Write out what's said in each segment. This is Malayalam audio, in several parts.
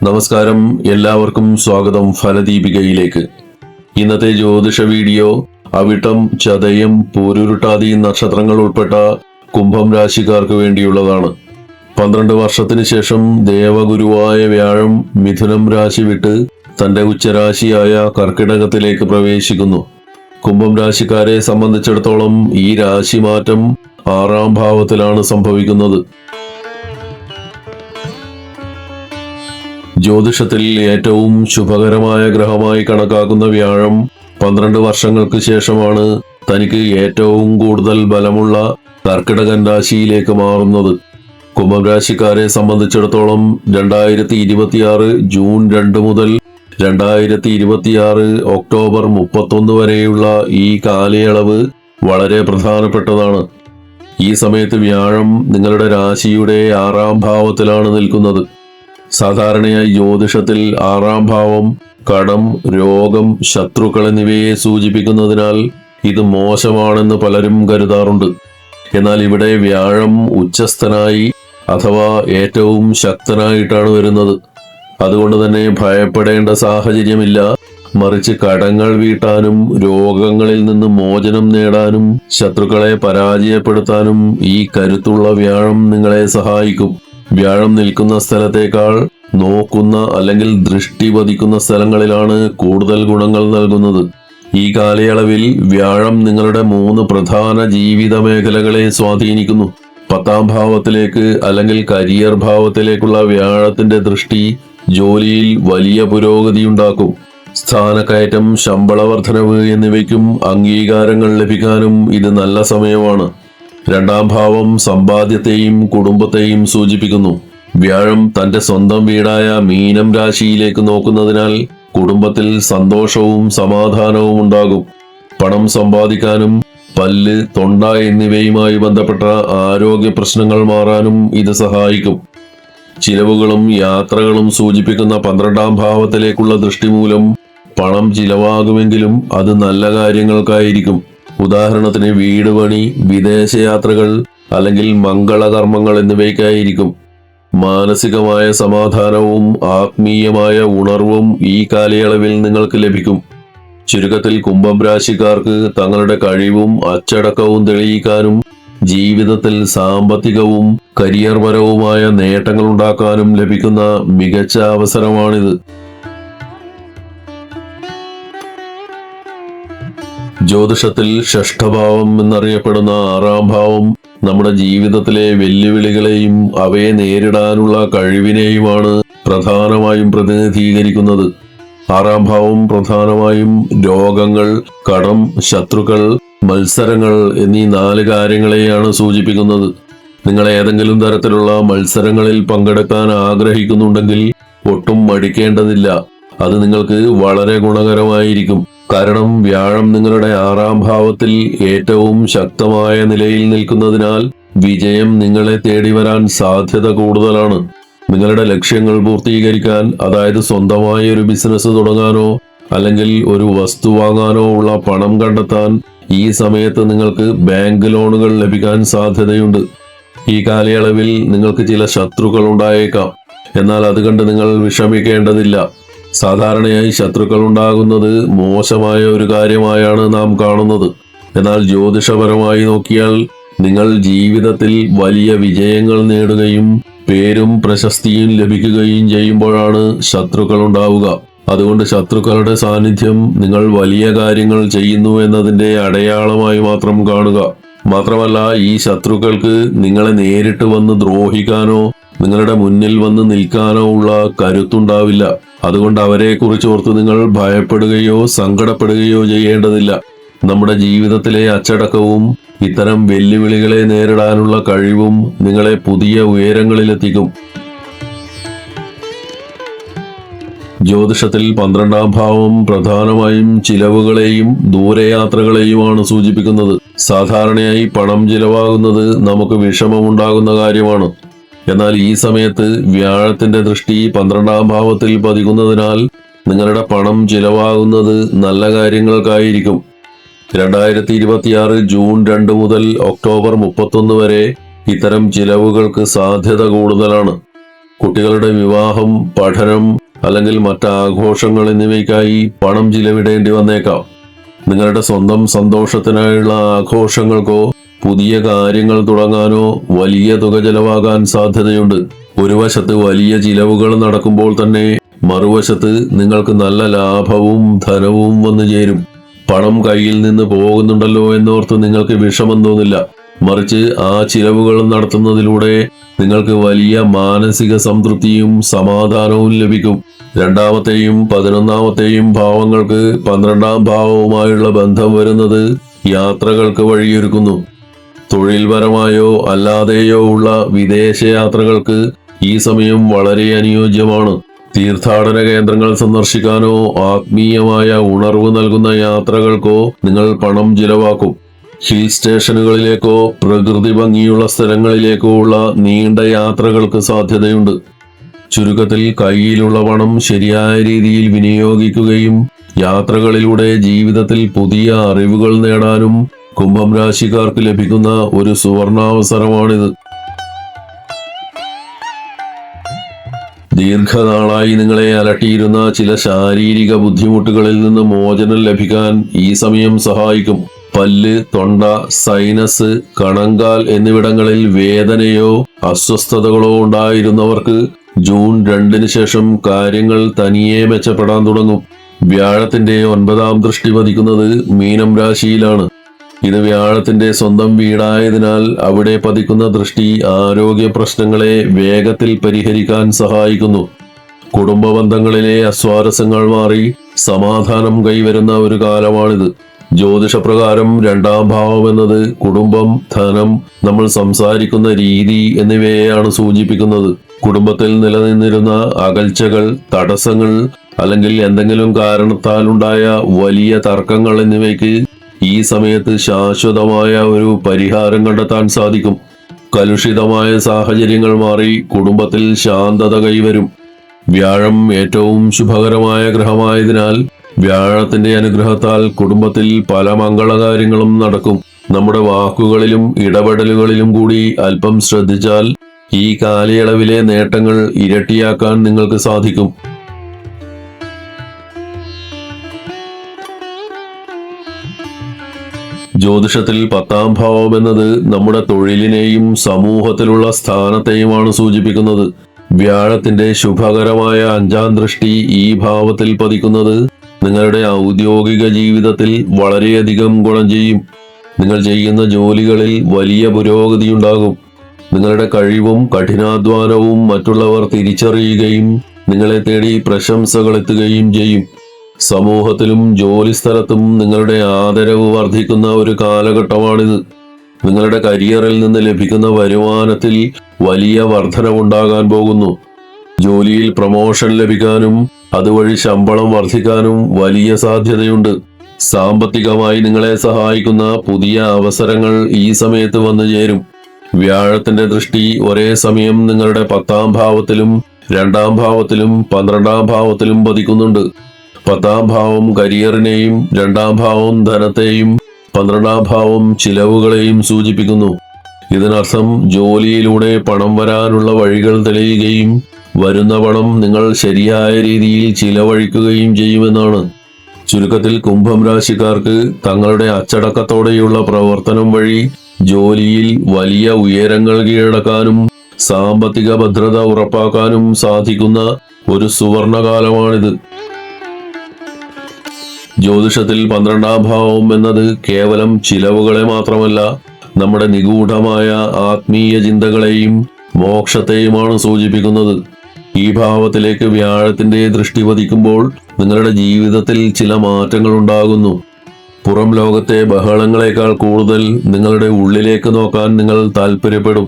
നമസ്കാരം, എല്ലാവർക്കും സ്വാഗതം ഫലദീപികയിലേക്ക്. ഇന്നത്തെ ജ്യോതിഷ വീഡിയോ അവിട്ടം, ചതയം, പൂരുരുട്ടാതി നക്ഷത്രങ്ങൾ ഉൾപ്പെട്ട കുംഭം രാശിക്കാർക്ക് വേണ്ടിയുള്ളതാണ്. 12 വർഷത്തിന് ശേഷം ദേവഗുരുവായ വ്യാഴം മിഥുനം രാശി വിട്ട് തന്റെ ഉച്ചരാശിയായ കർക്കിടകത്തിലേക്ക് പ്രവേശിക്കുന്നു. കുംഭം രാശിക്കാരെ സംബന്ധിച്ചിടത്തോളം ഈ രാശിമാറ്റം 6ാം ഭാവത്തിലാണ് സംഭവിക്കുന്നത്. ജ്യോതിഷത്തിൽ ഏറ്റവും ശുഭകരമായ ഗ്രഹമായി കണക്കാക്കുന്ന വ്യാഴം 12 വർഷങ്ങൾക്ക് ശേഷമാണ് തനിക്ക് ഏറ്റവും കൂടുതൽ ബലമുള്ള കർക്കിടകൻ രാശിയിലേക്ക് മാറുന്നത്. കുംഭം രാശിക്കാരെ സംബന്ധിച്ചിടത്തോളം 2026 ജൂൺ 2 മുതൽ 2026 ഒക്ടോബർ 31 വരെയുള്ള ഈ കാലയളവ് വളരെ പ്രധാനപ്പെട്ടതാണ്. ഈ സമയത്ത് വ്യാഴം നിങ്ങളുടെ രാശിയുടെ 6ാം ഭാവത്തിലാണ് നിൽക്കുന്നത്. സാധാരണയായി ജ്യോതിഷത്തിൽ 6ാം ഭാവം കടം, രോഗം, ശത്രുക്കൾ എന്നിവയെ സൂചിപ്പിക്കുന്നതിനാൽ ഇത് മോശമാണെന്ന് പലരും കരുതാറുണ്ട്. എന്നാൽ ഇവിടെ വ്യാഴം ഉച്ചസ്ഥനായി അഥവാ ഏറ്റവും ശക്തനായിട്ടാണ് വരുന്നത്. അതുകൊണ്ട് തന്നെ ഭയപ്പെടേണ്ട സാഹചര്യമില്ല. മറിച്ച് കടങ്ങൾ വീട്ടാനും രോഗങ്ങളിൽ നിന്ന് മോചനം നേടാനും ശത്രുക്കളെ പരാജയപ്പെടുത്താനും ഈ കരുത്തുള്ള വ്യാഴം നിങ്ങളെ സഹായിക്കും. വ്യാഴം നിൽക്കുന്ന സ്ഥലത്തേക്കാൾ നോക്കുന്ന അല്ലെങ്കിൽ ദൃഷ്ടി പതിക്കുന്ന സ്ഥലങ്ങളിലാണ് കൂടുതൽ ഗുണങ്ങൾ നൽകുന്നത്. ഈ കാലയളവിൽ വ്യാഴം നിങ്ങളുടെ 3 പ്രധാന ജീവിത മേഖലകളെ സ്വാധീനിക്കുന്നു. 10ാം ഭാവത്തിലേക്ക് അല്ലെങ്കിൽ കരിയർ ഭാവത്തിലേക്കുള്ള വ്യാഴത്തിന്റെ ദൃഷ്ടി ജോലിയിൽ വലിയ പുരോഗതി ഉണ്ടാക്കും. സ്ഥാനക്കയറ്റം, ശമ്പള വർധനവ് എന്നിവയ്ക്കും അംഗീകാരങ്ങൾ ലഭിക്കാനും ഇത് നല്ല സമയമാണ്. 2ാം ഭാവം സമ്പാദ്യത്തെയും കുടുംബത്തെയും സൂചിപ്പിക്കുന്നു. വ്യാഴം തന്റെ സ്വന്തം വീടായ മീനം രാശിയിലേക്ക് നോക്കുന്നതിനാൽ കുടുംബത്തിൽ സന്തോഷവും സമാധാനവും ഉണ്ടാകും. പണം സമ്പാദിക്കാനും പല്ല്, തൊണ്ട എന്നിവയുമായി ബന്ധപ്പെട്ട ആരോഗ്യ പ്രശ്നങ്ങൾ മാറാനും ഇത് സഹായിക്കും. ചിലവുകളും യാത്രകളും സൂചിപ്പിക്കുന്ന 12ാം ഭാവത്തിലേക്കുള്ള ദൃഷ്ടി മൂലം പണം ചിലവാകുമെങ്കിലും അത് നല്ല കാര്യങ്ങൾക്കായിരിക്കും. ഉദാഹരണത്തിന് വീട് പണി, വിദേശയാത്രകൾ അല്ലെങ്കിൽ മംഗളകർമ്മങ്ങൾ എന്നിവയ്ക്കായിരിക്കും. മാനസികമായ സമാധാനവും ആത്മീയമായ ഉണർവും ഈ കാലയളവിൽ നിങ്ങൾക്ക് ലഭിക്കും. ചുരുക്കത്തിൽ കുംഭം രാശിക്കാർക്ക് തങ്ങളുടെ കഴിവും അച്ചടക്കവും തെളിയിക്കാനും ജീവിതത്തിൽ സാമ്പത്തികവും കരിയർപരവുമായ നേട്ടങ്ങൾ ഉണ്ടാക്കാനും ലഭിക്കുന്ന മികച്ച അവസരമാണിത്. ജ്യോതിഷത്തിൽ ഷഷ്ഠഭാവം എന്നറിയപ്പെടുന്ന 6ാം ഭാവം നമ്മുടെ ജീവിതത്തിലെ വെല്ലുവിളികളെയും അവയെ നേരിടാനുള്ള കഴിവിനെയുമാണ് പ്രധാനമായും പ്രതിനിധീകരിക്കുന്നത്. 6ാം ഭാവം പ്രധാനമായും രോഗങ്ങൾ, കടം, ശത്രുക്കൾ, മത്സരങ്ങൾ എന്നീ 4 കാര്യങ്ങളെയാണ് സൂചിപ്പിക്കുന്നത്. നിങ്ങൾ ഏതെങ്കിലും തരത്തിലുള്ള മത്സരങ്ങളിൽ പങ്കെടുക്കാൻ ആഗ്രഹിക്കുന്നുണ്ടെങ്കിൽ ഒട്ടും മടിക്കേണ്ടതില്ല. അത് നിങ്ങൾക്ക് വളരെ ഗുണകരമായിരിക്കും. കാരണം വ്യാഴം നിങ്ങളുടെ 6ാം ഭാവത്തിൽ ഏറ്റവും ശക്തമായ നിലയിൽ നിൽക്കുന്നതിനാൽ വിജയം നിങ്ങളെ തേടി വരാൻ സാധ്യത കൂടുതലാണ്. നിങ്ങളുടെ ലക്ഷ്യങ്ങൾ പൂർത്തീകരിക്കാൻ, അതായത് സ്വന്തമായി ഒരു ബിസിനസ് തുടങ്ങാനോ അല്ലെങ്കിൽ ഒരു വസ്തു വാങ്ങാനോ ഉള്ള പണം കണ്ടെത്താൻ ഈ സമയത്ത് നിങ്ങൾക്ക് ബാങ്ക് ലോണുകൾ ലഭിക്കാൻ സാധ്യതയുണ്ട്. ഈ കാലയളവിൽ നിങ്ങൾക്ക് ചില ശത്രുക്കൾ ഉണ്ടായേക്കാം. എന്നാൽ അത് കണ്ട് നിങ്ങൾ വിഷമിക്കേണ്ടതില്ല. സാധാരണയായി ശത്രുക്കൾ ഉണ്ടാകുന്നത് മോശമായ ഒരു കാര്യമായാണ് നാം കാണുന്നത്. എന്നാൽ ജ്യോതിഷപരമായി നോക്കിയാൽ നിങ്ങൾ ജീവിതത്തിൽ വലിയ വിജയങ്ങൾ നേടുകയും പേരും പ്രശസ്തിയും ലഭിക്കുകയും ചെയ്യുമ്പോഴാണ് ശത്രുക്കൾ ഉണ്ടാവുക. അതുകൊണ്ട് ശത്രുക്കളുടെ സാന്നിധ്യം നിങ്ങൾ വലിയ കാര്യങ്ങൾ ചെയ്യുന്നു എന്നതിന്റെ അടയാളമായി മാത്രം കാണുക. മാത്രമല്ല, ഈ ശത്രുക്കൾക്ക് നിങ്ങളെ നേരിട്ട് വന്ന് ദ്രോഹിക്കാനോ നിങ്ങളുടെ മുന്നിൽ വന്ന് നിൽക്കാനോ ഉള്ള കരുത്തുണ്ടാവില്ല. അതുകൊണ്ട് അവരെ കുറിച്ച് ഓർത്ത് നിങ്ങൾ ഭയപ്പെടുകയോ സങ്കടപ്പെടുകയോ ചെയ്യേണ്ടതില്ല. നമ്മുടെ ജീവിതത്തിലെ അച്ചടക്കവും ഇത്തരം വെല്ലുവിളികളെ നേരിടാനുള്ള കഴിവും നിങ്ങളെ പുതിയ ഉയരങ്ങളിലെത്തിക്കും. ജ്യോതിഷത്തിൽ 12ാം ഭാവം പ്രധാനമായും ചിലവുകളെയും ദൂരയാത്രകളെയുമാണ് സൂചിപ്പിക്കുന്നത്. സാധാരണയായി പണം ചിലവാകുന്നത് നമുക്ക് വിഷമമുണ്ടാകുന്ന കാര്യമാണ്. എന്നാൽ ഈ സമയത്ത് വ്യാഴത്തിന്റെ ദൃഷ്ടി 12ാം ഭാവത്തിൽ പതിക്കുന്നതിനാൽ നിങ്ങളുടെ പണം ചിലവാകുന്നത് നല്ല കാര്യങ്ങൾക്കായിരിക്കും. 2026 ജൂൺ 2 മുതൽ ഒക്ടോബർ 31 വരെ ഇത്തരം ചിലവുകൾക്ക് സാധ്യത കൂടുതലാണ്. കുട്ടികളുടെ വിവാഹം, പഠനം അല്ലെങ്കിൽ മറ്റാഘോഷങ്ങൾ എന്നിവയ്ക്കായി പണം ചിലവിടേണ്ടി വന്നേക്കാം. നിങ്ങളുടെ സ്വന്തം സന്തോഷത്തിനായുള്ള ആഘോഷങ്ങൾക്കോ പുതിയ കാര്യങ്ങൾ തുടങ്ങാനോ വലിയ തുക ചെലവാകാൻ സാധ്യതയുണ്ട്. ഒരു വശത്ത് വലിയ ചിലവുകൾ നടക്കുമ്പോൾ തന്നെ മറുവശത്ത് നിങ്ങൾക്ക് നല്ല ലാഭവും ധനവും വന്നു ചേരും. പണം കയ്യിൽ നിന്ന് പോകുന്നുണ്ടല്ലോ എന്നോർത്ത് നിങ്ങൾക്ക് വിഷമം തോന്നില്ല. മറിച്ച് ആ ചിലവുകൾ നടത്തുന്നതിലൂടെ നിങ്ങൾക്ക് വലിയ മാനസിക സംതൃപ്തിയും സമാധാനവും ലഭിക്കും. രണ്ടാമത്തെയും 11ാമത്തെയും ഭാവങ്ങൾക്ക് 12ാം ഭാവവുമായുള്ള ബന്ധം വരുന്നത് യാത്രകൾക്ക് വഴിയൊരുക്കുന്നു. തൊഴിൽപരമായോ അല്ലാതെയോ ഉള്ള വിദേശയാത്രകൾക്ക് ഈ സമയം വളരെ അനുയോജ്യമാണ്. തീർത്ഥാടന കേന്ദ്രങ്ങൾ സന്ദർശിക്കാനോ ആത്മീയമായ ഉണർവ് നൽകുന്ന യാത്രകൾക്കോ നിങ്ങൾ പണം ചിലവാക്കും. ഹിൽ സ്റ്റേഷനുകളിലേക്കോ പ്രകൃതി ഭംഗിയുള്ള സ്ഥലങ്ങളിലേക്കോ ഉള്ള നീണ്ട യാത്രകൾക്ക് സാധ്യതയുണ്ട്. ചുരുക്കത്തിൽ കയ്യിലുള്ള പണം ശരിയായ രീതിയിൽ വിനിയോഗിക്കുകയും യാത്രകളിലൂടെ ജീവിതത്തിൽ പുതിയ അറിവുകൾ നേടാനും കുംഭം രാശിക്കാർക്ക് ലഭിക്കുന്ന ഒരു സുവർണാവസരമാണിത്. ദീർഘനാളായി നിങ്ങളെ അലട്ടിയിരുന്ന ചില ശാരീരിക ബുദ്ധിമുട്ടുകളിൽ നിന്ന് മോചനം ലഭിക്കാൻ ഈ സമയം സഹായിക്കും. പല്ല്, തൊണ്ട, സൈനസ്, കണങ്കാൽ എന്നിവിടങ്ങളിൽ വേദനയോ അസ്വസ്ഥതകളോ ഉണ്ടായിരുന്നവർക്ക് ജൂൺ 2 ശേഷം കാര്യങ്ങൾ തനിയെ മെച്ചപ്പെടാൻ തുടങ്ങും. വ്യാഴത്തിന്റെ 9ാം ദൃഷ്ടി പതിക്കുന്നത് മീനം രാശിയിലാണ്. ഇത് വ്യാഴത്തിന്റെ സ്വന്തം വീടായതിനാൽ അവിടെ പതിക്കുന്ന ദൃഷ്ടി ആരോഗ്യ പ്രശ്നങ്ങളെ വേഗത്തിൽ പരിഹരിക്കാൻ സഹായിക്കുന്നു. കുടുംബ ബന്ധങ്ങളിലെ അസ്വാരസ്യങ്ങൾ മാറി സമാധാനം കൈവരുന്ന ഒരു കാലമാണിത്. ജ്യോതിഷപ്രകാരം 2ാം ഭാവം എന്നത് കുടുംബം, ധനം, നമ്മൾ സംസാരിക്കുന്ന രീതി എന്നിവയെയാണ് സൂചിപ്പിക്കുന്നത്. കുടുംബത്തിൽ നിലനിന്നിരുന്ന അകൽച്ചകൾ, തടസ്സങ്ങൾ അല്ലെങ്കിൽ എന്തെങ്കിലും കാരണത്താലുണ്ടായ വലിയ തർക്കങ്ങൾ എന്നിവയ്ക്ക് ഈ സമയത്ത് ശാശ്വതമായ ഒരു പരിഹാരം കണ്ടെത്താൻ സാധിക്കും. കലുഷിതമായ സാഹചര്യങ്ങൾ മാറി കുടുംബത്തിൽ ശാന്തത കൈവരും. വ്യാഴം ഏറ്റവും ശുഭകരമായ ഗ്രഹമായതിനാൽ വ്യാഴത്തിന്റെ അനുഗ്രഹത്താൽ കുടുംബത്തിൽ പല മംഗളകാര്യങ്ങളും നടക്കും. നമ്മുടെ വാക്കുകളിലും ഇടപെടലുകളിലും കൂടി അല്പം ശ്രദ്ധിച്ചാൽ ഈ കാലയളവിലെ നേട്ടങ്ങൾ ഇരട്ടിയാക്കാൻ നിങ്ങൾക്ക് സാധിക്കും. ജ്യോതിഷത്തിൽ 10ാം ഭാവം എന്നത് നമ്മുടെ തൊഴിലിനെയും സമൂഹത്തിലുള്ള സ്ഥാനത്തെയുമാണ് സൂചിപ്പിക്കുന്നത്. വ്യാഴത്തിന്റെ ശുഭകരമായ 5ാം ദൃഷ്ടി ഈ ഭാവത്തിൽ പതിക്കുന്നത് നിങ്ങളുടെ ഔദ്യോഗിക ജീവിതത്തിൽ വളരെയധികം ഗുണം ചെയ്യും. നിങ്ങൾ ചെയ്യുന്ന ജോലികളിൽ വലിയ പുരോഗതിയുണ്ടാകും. നിങ്ങളുടെ കഴിവും കഠിനാധ്വാനവും മറ്റുള്ളവർ തിരിച്ചറിയുകയും നിങ്ങളെ തേടി പ്രശംസകൾ എത്തുകയും ചെയ്യും. സമൂഹത്തിലും ജോലിസ്ഥലത്തും നിങ്ങളുടെ ആദരവ് വർദ്ധിക്കുന്ന ഒരു കാലഘട്ടമാണിത്. നിങ്ങളുടെ കരിയറിൽ നിന്ന് ലഭിക്കുന്ന വരുമാനത്തിൽ വലിയ വർധനവുണ്ടാകാൻ പോകുന്നു. ജോലിയിൽ പ്രമോഷൻ ലഭിക്കാനും അതുവഴി ശമ്പളം വർദ്ധിക്കാനും വലിയ സാധ്യതയുണ്ട്. സാമ്പത്തികമായി നിങ്ങളെ സഹായിക്കുന്ന പുതിയ അവസരങ്ങൾ ഈ സമയത്ത് വന്നു ചേരും. വ്യാഴത്തിന്റെ ദൃഷ്ടി ഒരേ സമയം നിങ്ങളുടെ 10ാം ഭാവത്തിലും 2ാം ഭാവത്തിലും 12ാം ഭാവത്തിലും പതിക്കുന്നുണ്ട്. 10ാം ഭാവം കരിയറിനെയും 2ാം ഭാവം ധനത്തെയും 12ാം ഭാവം ചിലവുകളെയും സൂചിപ്പിക്കുന്നു. ഇതിനർത്ഥം ജോലിയിലൂടെ പണം വരാനുള്ള വഴികൾ തെളിയുകയും വരുന്ന പണം നിങ്ങൾ ശരിയായ രീതിയിൽ ചിലവഴിക്കുകയും ചെയ്യുമെന്നാണ്. ചുരുക്കത്തിൽ കുംഭം രാശിക്കാർക്ക് തങ്ങളുടെ അച്ചടക്കത്തോടെയുള്ള പ്രവർത്തനം വഴി ജോലിയിൽ വലിയ ഉയരങ്ങൾ കീഴടക്കാനും സാമ്പത്തിക ഭദ്രത ഉറപ്പാക്കാനും സാധിക്കുന്ന ഒരു സുവർണകാലമാണിത്. ജ്യോതിഷത്തിൽ 12ാം ഭാവം എന്നത് കേവലം ചിലവുകളെ മാത്രമല്ല, നമ്മുടെ നിഗൂഢമായ ആത്മീയ ചിന്തകളെയും മോക്ഷത്തെയുമാണ് സൂചിപ്പിക്കുന്നത്. ഈ ഭാവത്തിലേക്ക് വ്യാഴത്തിന്റെ ദൃഷ്ടി പതിക്കുമ്പോൾ നിങ്ങളുടെ ജീവിതത്തിൽ ചില മാറ്റങ്ങൾ ഉണ്ടാകുന്നു. പുറം ലോകത്തെ ബഹളങ്ങളെക്കാൾ കൂടുതൽ നിങ്ങളുടെ ഉള്ളിലേക്ക് നോക്കാൻ നിങ്ങൾ താല്പര്യപ്പെടും.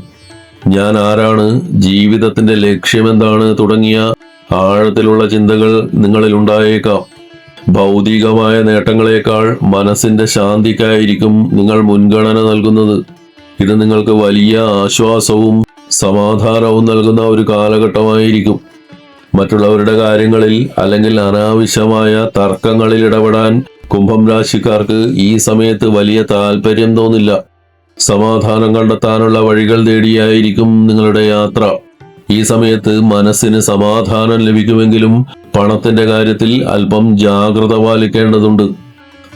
ഞാൻ ആരാണ്, ജീവിതത്തിന്റെ ലക്ഷ്യമെന്താണ് തുടങ്ങിയ ആഴത്തിലുള്ള ചിന്തകൾ നിങ്ങളിൽ ഉണ്ടായേക്കാം. ഭൗതികമായ നേട്ടങ്ങളെക്കാൾ മനസ്സിന്റെ ശാന്തിക്കായിരിക്കും നിങ്ങൾ മുൻഗണന നൽകുന്നത്. ഇത് നിങ്ങൾക്ക് വലിയ ആശ്വാസവും സമാധാനവും നൽകുന്ന ഒരു കാലഘട്ടമായിരിക്കും. മറ്റുള്ളവരുടെ കാര്യങ്ങളിൽ അല്ലെങ്കിൽ അനാവശ്യമായ തർക്കങ്ങളിൽ ഇടപെടാൻ കുംഭം രാശിക്കാർക്ക് ഈ സമയത്ത് വലിയ താല്പര്യം തോന്നില്ല. സമാധാനം കണ്ടെത്താനുള്ള വഴികൾ തേടിയായിരിക്കും നിങ്ങളുടെ യാത്ര. ഈ സമയത്ത് മനസ്സിന് സമാധാനം ലഭിക്കുമെങ്കിലും പണത്തിന്റെ കാര്യത്തിൽ അല്പം ജാഗ്രത പാലിക്കേണ്ടതുണ്ട്.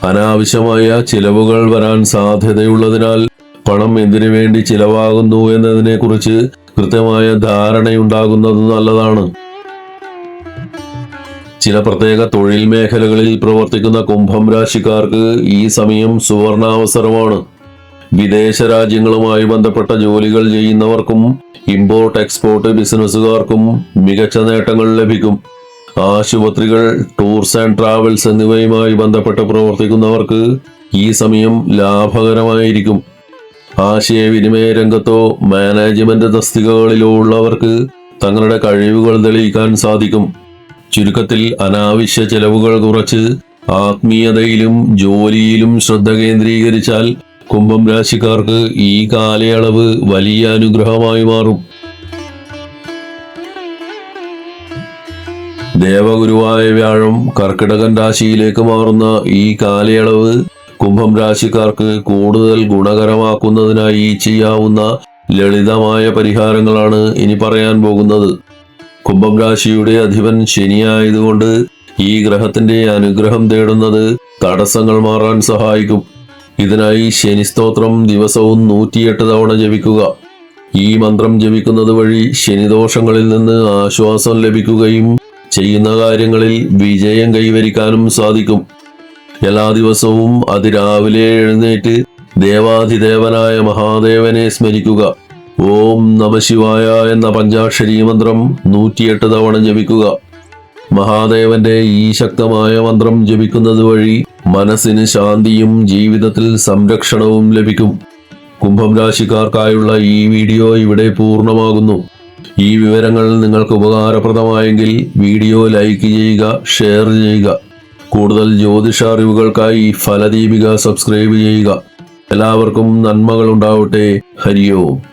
അനാവശ്യമായ ചിലവുകൾ വരാൻ സാധ്യതയുള്ളതിനാൽ പണം എന്തിനു വേണ്ടി ചിലവാകുന്നു എന്നതിനെക്കുറിച്ച് കൃത്യമായ ധാരണയുണ്ടാകുന്നത് നല്ലതാണ്. ചില പ്രത്യേക തൊഴിൽ മേഖലകളിൽ പ്രവർത്തിക്കുന്ന കുംഭം രാശിക്കാർക്ക് ഈ സമയം സുവർണാവസരമാണ്. വിദേശ രാജ്യങ്ങളുമായി ബന്ധപ്പെട്ട ജോലികൾ ചെയ്യുന്നവർക്കും ഇമ്പോർട്ട് എക്സ്പോർട്ട് ബിസിനസ്സുകാർക്കും മികച്ച നേട്ടങ്ങൾ ലഭിക്കും. ആശുപത്രികൾ, ടൂർസ് ആൻഡ് ട്രാവൽസ് എന്നിവയുമായി ബന്ധപ്പെട്ട് പ്രവർത്തിക്കുന്നവർക്ക് ഈ സമയം ലാഭകരമായിരിക്കും. ആശയവിനിമയ രംഗത്തോ മാനേജ്മെന്റ് തസ്തികകളിലോ ഉള്ളവർക്ക് തങ്ങളുടെ കഴിവുകൾ തെളിയിക്കാൻ സാധിക്കും. ചുരുക്കത്തിൽ അനാവശ്യ ചെലവുകൾ കുറച്ച് ആത്മീയതയിലും ജോലിയിലും ശ്രദ്ധ കേന്ദ്രീകരിച്ചാൽ കുംഭം രാശിക്കാർക്ക് ഈ കാലയളവ് വലിയ അനുഗ്രഹമായി മാറും. ദേവഗുരുവായ വ്യാഴം കർക്കിടകൻ രാശിയിലേക്ക് മാറുന്ന ഈ കാലയളവ് കുംഭം രാശിക്കാർക്ക് കൂടുതൽ ഗുണകരമാക്കുന്നതിനായി ചെയ്യാവുന്ന ലളിതമായ പരിഹാരങ്ങളാണ് ഇനി പറയാൻ പോകുന്നത്. കുംഭം രാശിയുടെ അധിപൻ ശനിയായതുകൊണ്ട് ഈ ഗ്രഹത്തിന്റെ അനുഗ്രഹം തേടുന്നത് തടസ്സങ്ങൾ മാറാൻ സഹായിക്കും. ഇതിനായി ശനി സ്തോത്രം ദിവസവും 108 തവണ ജപിക്കുക. ഈ മന്ത്രം ജപിക്കുന്നത് വഴി ശനിദോഷങ്ങളിൽ നിന്ന് ആശ്വാസം ലഭിക്കുകയും ചെയ്യുന്ന കാര്യങ്ങളിൽ വിജയം കൈവരിക്കാനും സാധിക്കും. എല്ലാ ദിവസവും അതിരാവിലെ എഴുന്നേറ്റ് ദേവാധിദേവനായ മഹാദേവനെ സ്മരിക്കുക. ഓം നമഃശിവായ എന്ന പഞ്ചാക്ഷരി മന്ത്രം 108 തവണ ജപിക്കുക. മഹാദേവന്റെ ഈ ശക്തമായ മന്ത്രം ജപിക്കുന്നത് വഴി മനസ്സിന് ശാന്തിയും ജീവിതത്തിൽ സംരക്ഷണവും ലഭിക്കും. കുംഭം രാശിക്കാർക്കായുള്ള ഈ വീഡിയോ ഇവിടെ പൂർണ്ണമാകുന്നു. ഈ വിവരങ്ങൾ നിങ്ങൾക്ക് ഉപകാരപ്രദമായെങ്കിൽ വീഡിയോ ലൈക്ക് ചെയ്യുക, ഷെയർ ചെയ്യുക. കൂടുതൽ ജ്യോതിഷ അറിവുകൾക്കായി ഫലദീപിക സബ്സ്ക്രൈബ് ചെയ്യുക. എല്ലാവർക്കും നന്മകൾ ഉണ്ടാവട്ടെ. ഹരി ഓം.